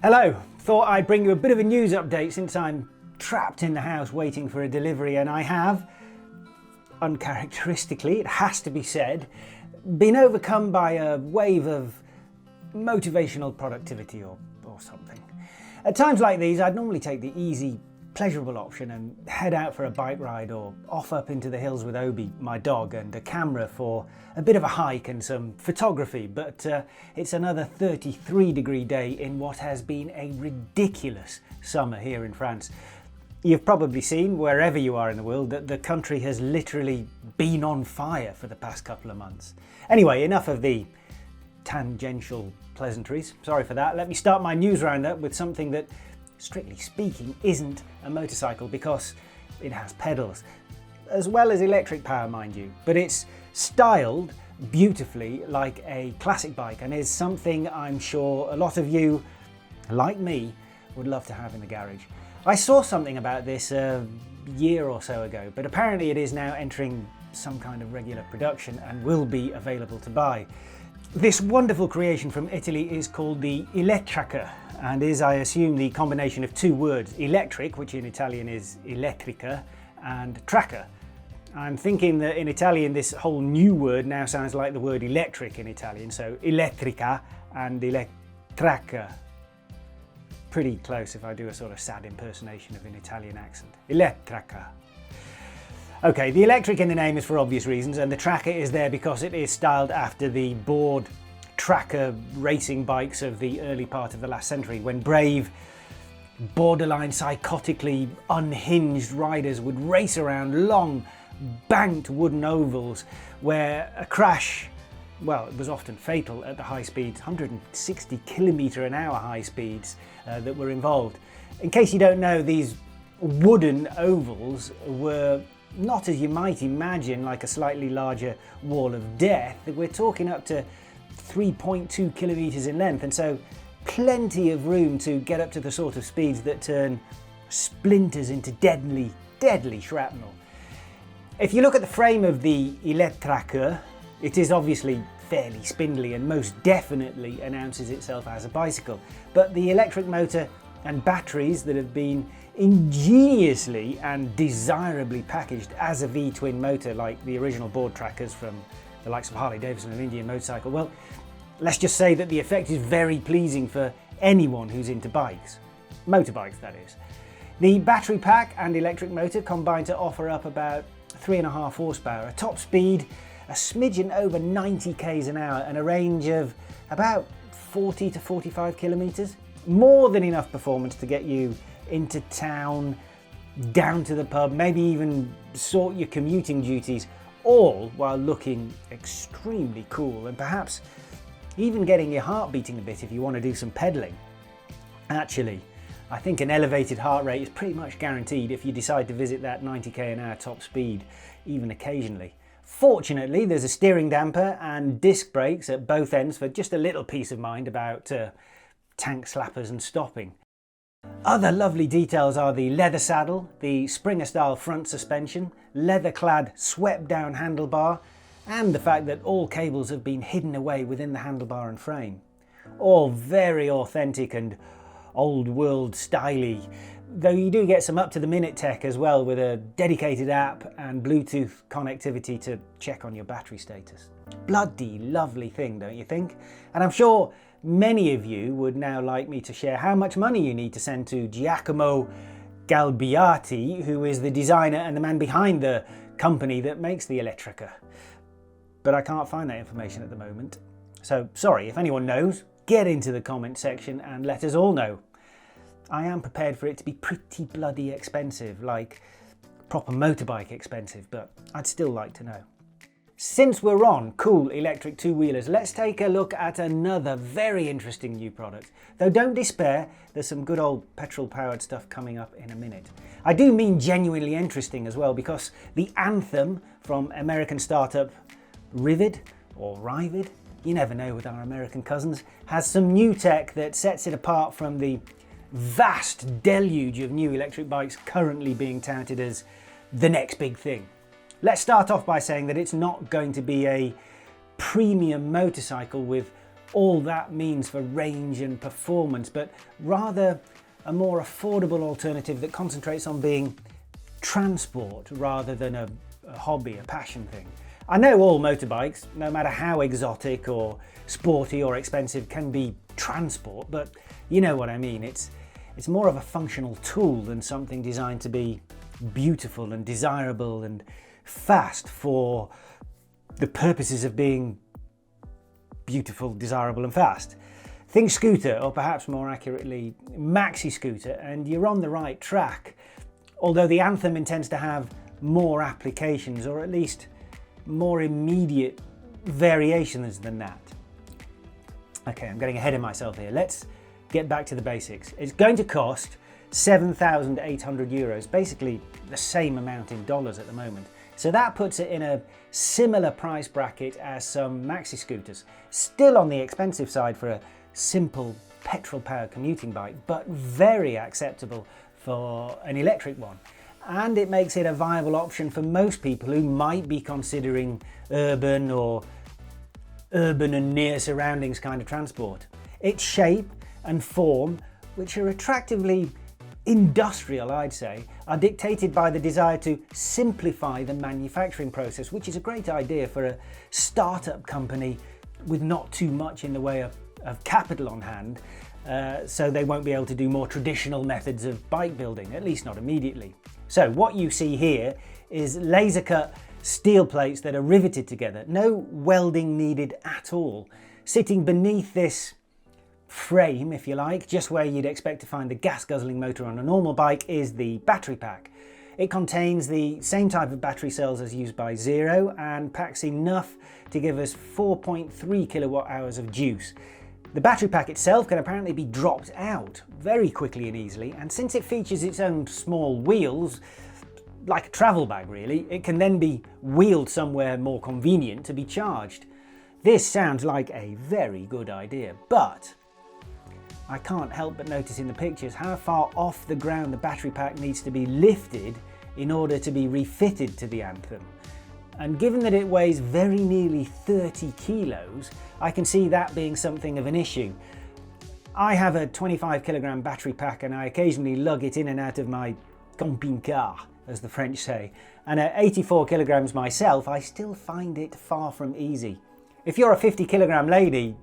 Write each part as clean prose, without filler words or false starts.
Hello, thought I'd bring you a bit of a news update since I'm trapped in the house waiting for a delivery, and I have, uncharacteristically, it has to be said, been overcome by a wave of motivational productivity or something. At times like these, I'd normally take the easy, pleasurable option and head out for a bike ride or off up into the hills with Obi, my dog, and a camera for a bit of a hike and some photography, but it's another 33-degree day in what has been a ridiculous summer here in France. You've probably seen, wherever you are in the world, that the country has literally been on fire for the past couple of months. Anyway, enough of the tangential pleasantries. Sorry for that. Let me start my news roundup with something that, strictly speaking, isn't a motorcycle because it has pedals, as well as electric power, mind you, but it's styled beautifully like a classic bike and is something I'm sure a lot of you, like me, would love to have in the garage. I saw something about this a year or so ago, but apparently it is now entering some kind of regular production and will be available to buy. This wonderful creation from Italy is called the Elettracker and is, I assume, the combination of two words, electric, which in Italian is Elettrica, and tracker. I'm thinking that in Italian this whole new word now sounds like the word electric in Italian, so elettrica and elettracker. Pretty close if I do a sort of sad impersonation of an Italian accent. Elettracker. Okay, the electric in the name is for obvious reasons, and the tracker is there because it is styled after the bored tracker racing bikes of the early part of the last century, when brave, borderline psychotically unhinged riders would race around long, banked wooden ovals where a crash, well, it was often fatal at the high speeds, 160 km/h high speeds that were involved. In case you don't know, these wooden ovals were not, as you might imagine, like a slightly larger wall of death. We're talking up to 3.2 kilometers in length, and so plenty of room to get up to the sort of speeds that turn splinters into deadly shrapnel. If you look at the frame of the Elettracker, it is obviously fairly spindly and most definitely announces itself as a bicycle, but the electric motor and batteries that have been ingeniously and desirably packaged as a V-twin motor like the original board trackers from the likes of Harley Davidson and Indian Motorcycle, well, let's just say that the effect is very pleasing for anyone who's into bikes. Motorbikes, that is. The battery pack and electric motor combine to offer up about 3.5 horsepower, a top speed a smidgen over 90 k's an hour and a range of about 40 to 45 kilometers. More than enough performance to get you into town, down to the pub, maybe even sort your commuting duties, all while looking extremely cool and perhaps even getting your heart beating a bit if you want to do some pedaling. Actually, I think an elevated heart rate is pretty much guaranteed if you decide to visit that 90 k an hour top speed, even occasionally. Fortunately, there's a steering damper and disc brakes at both ends for just a little peace of mind about tank slappers and stopping. Other lovely details are the leather saddle, the Springer-style front suspension, leather-clad swept-down handlebar, and the fact that all cables have been hidden away within the handlebar and frame. All very authentic and old-world styly, though you do get some up-to-the-minute tech as well with a dedicated app and Bluetooth connectivity to check on your battery status. Bloody lovely thing, don't you think? And I'm sure many of you would now like me to share how much money you need to send to Giacomo Galbiati, who is the designer and the man behind the company that makes the Elettracker. But I can't find that information at the moment. So sorry, if anyone knows, get into the comment section and let us all know. I am prepared for it to be pretty bloody expensive, like proper motorbike expensive, but I'd still like to know. Since we're on cool electric two-wheelers, let's take a look at another very interesting new product. Though don't despair, there's some good old petrol-powered stuff coming up in a minute. I do mean genuinely interesting as well, because the Anthem from American startup Ryvid, or Ryvid, you never know with our American cousins, has some new tech that sets it apart from the vast deluge of new electric bikes currently being touted as the next big thing. Let's start off by saying that it's not going to be a premium motorcycle with all that means for range and performance, but rather a more affordable alternative that concentrates on being transport rather than a hobby, a passion thing. I know all motorbikes, no matter how exotic or sporty or expensive, can be transport, but you know what I mean. It's more of a functional tool than something designed to be beautiful and desirable and fast for the purposes of being beautiful, desirable and fast. Think scooter, or perhaps more accurately, maxi scooter, and you're on the right track. Although the Anthem intends to have more applications, or at least more immediate variations than that. Okay, I'm getting ahead of myself here. Let's get back to the basics. It's going to cost 7,800 euros, basically the same amount in dollars at the moment. So that puts it in a similar price bracket as some maxi scooters. Still on the expensive side for a simple petrol-powered commuting bike, but very acceptable for an electric one. And it makes it a viable option for most people who might be considering urban and near surroundings kind of transport. Its shape and form, which are attractively industrial, I'd say, are dictated by the desire to simplify the manufacturing process, which is a great idea for a startup company with not too much in the way of capital on hand, so they won't be able to do more traditional methods of bike building, at least not immediately. So what you see here is laser cut steel plates that are riveted together, no welding needed at all. Sitting beneath this frame, if you like, just where you'd expect to find the gas guzzling motor on a normal bike, is the battery pack. It contains the same type of battery cells as used by Zero and packs enough to give us 4.3 kilowatt hours of juice. The battery pack itself can apparently be dropped out very quickly and easily, and since it features its own small wheels, like a travel bag really, it can then be wheeled somewhere more convenient to be charged. This sounds like a very good idea, but I can't help but notice in the pictures how far off the ground the battery pack needs to be lifted in order to be refitted to the Anthem. And given that it weighs very nearly 30 kilos, I can see that being something of an issue. I have a 25 kilogram battery pack and I occasionally lug it in and out of my camping-car, as the French say. And at 84 kilograms myself, I still find it far from easy. If you're a 50 kilogram lady,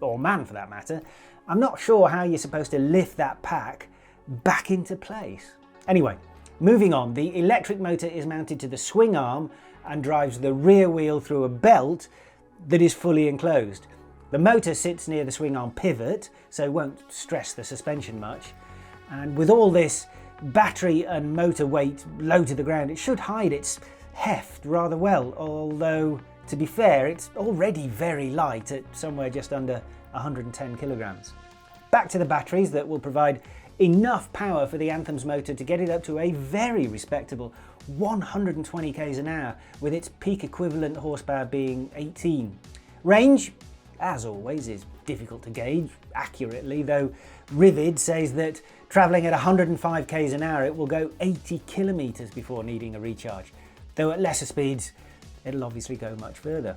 or man for that matter, I'm not sure how you're supposed to lift that pack back into place. Anyway, moving on, the electric motor is mounted to the swing arm and drives the rear wheel through a belt that is fully enclosed. The motor sits near the swing arm pivot, so it won't stress the suspension much. And with all this battery and motor weight low to the ground, it should hide its heft rather well, although to be fair, it's already very light at somewhere just under 110 kilograms. Back to the batteries that will provide enough power for the Anthem's motor to get it up to a very respectable 120 k's an hour, with its peak equivalent horsepower being 18. Range, as always, is difficult to gauge accurately, though Ryvid says that travelling at 105 k's an hour it will go 80 kilometres before needing a recharge, though at lesser speeds it'll obviously go much further.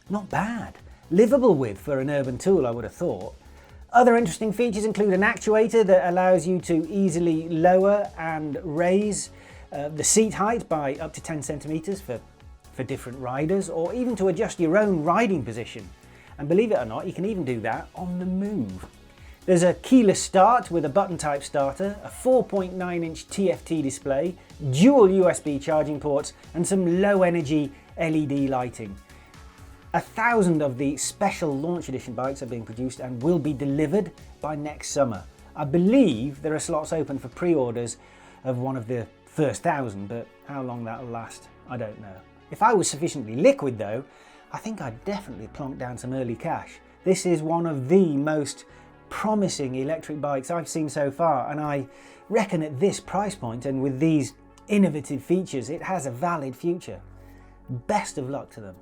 Not bad. Livable with for an urban tool, I would have thought. Other interesting features include an actuator that allows you to easily lower and raise the seat height by up to 10 centimetres for different riders, or even to adjust your own riding position. And believe it or not, you can even do that on the move. There's a keyless start with a button type starter, a 4.9-inch TFT display, dual USB charging ports and some low energy LED lighting. 1,000 of the special launch edition bikes are being produced and will be delivered by next summer. I believe there are slots open for pre-orders of one of the first 1,000, but how long that'll last, I don't know. If I was sufficiently liquid though, I think I'd definitely plonk down some early cash. This is one of the most promising electric bikes I've seen so far, and I reckon at this price point and with these innovative features, it has a valid future. Best of luck to them.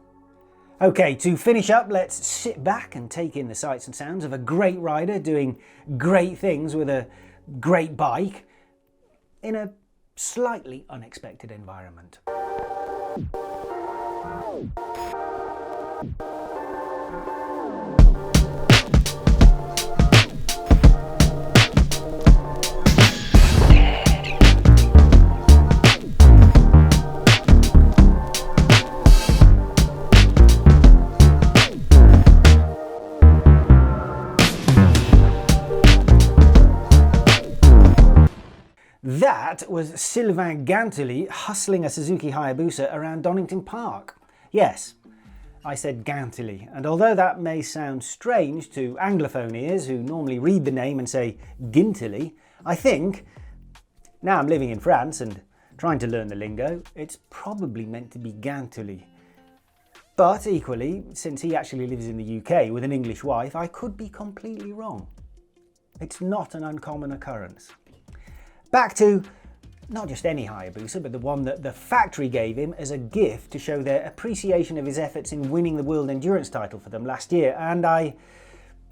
Okay, to finish up, let's sit back and take in the sights and sounds of a great rider doing great things with a great bike in a slightly unexpected environment. that was Sylvain Gantely hustling a Suzuki Hayabusa around Donington Park. Yes, I said Gantely, and although that may sound strange to Anglophone ears who normally read the name and say Gintely, I think, now I'm living in France and trying to learn the lingo, it's probably meant to be Gantely. But equally, since he actually lives in the UK with an English wife, I could be completely wrong. It's not an uncommon occurrence. Back to not just any Hayabusa, but the one that the factory gave him as a gift to show their appreciation of his efforts in winning the World Endurance title for them last year, and I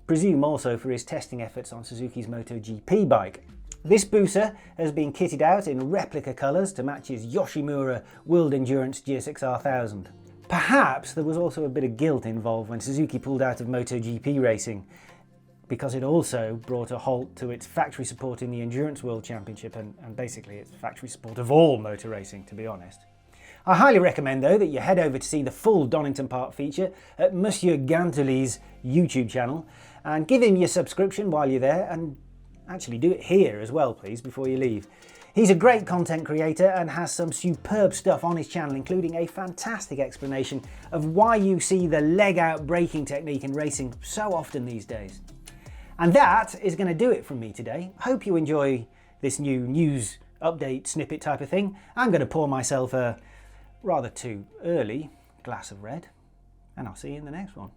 presume also for his testing efforts on Suzuki's MotoGP bike. This Busa has been kitted out in replica colours to match his Yoshimura World Endurance GSX-R1000. Perhaps there was also a bit of guilt involved when Suzuki pulled out of MotoGP racing, because it also brought a halt to its factory support in the Endurance World Championship and basically its factory support of all motor racing, to be honest. I highly recommend though that you head over to see the full Donington Park feature at Monsieur Gantely's YouTube channel and give him your subscription while you're there, and actually do it here as well please before you leave. He's a great content creator and has some superb stuff on his channel, including a fantastic explanation of why you see the leg out braking technique in racing so often these days. And that is going to do it from me today. Hope you enjoy this new news update snippet type of thing. I'm going to pour myself a rather too early glass of red, and I'll see you in the next one.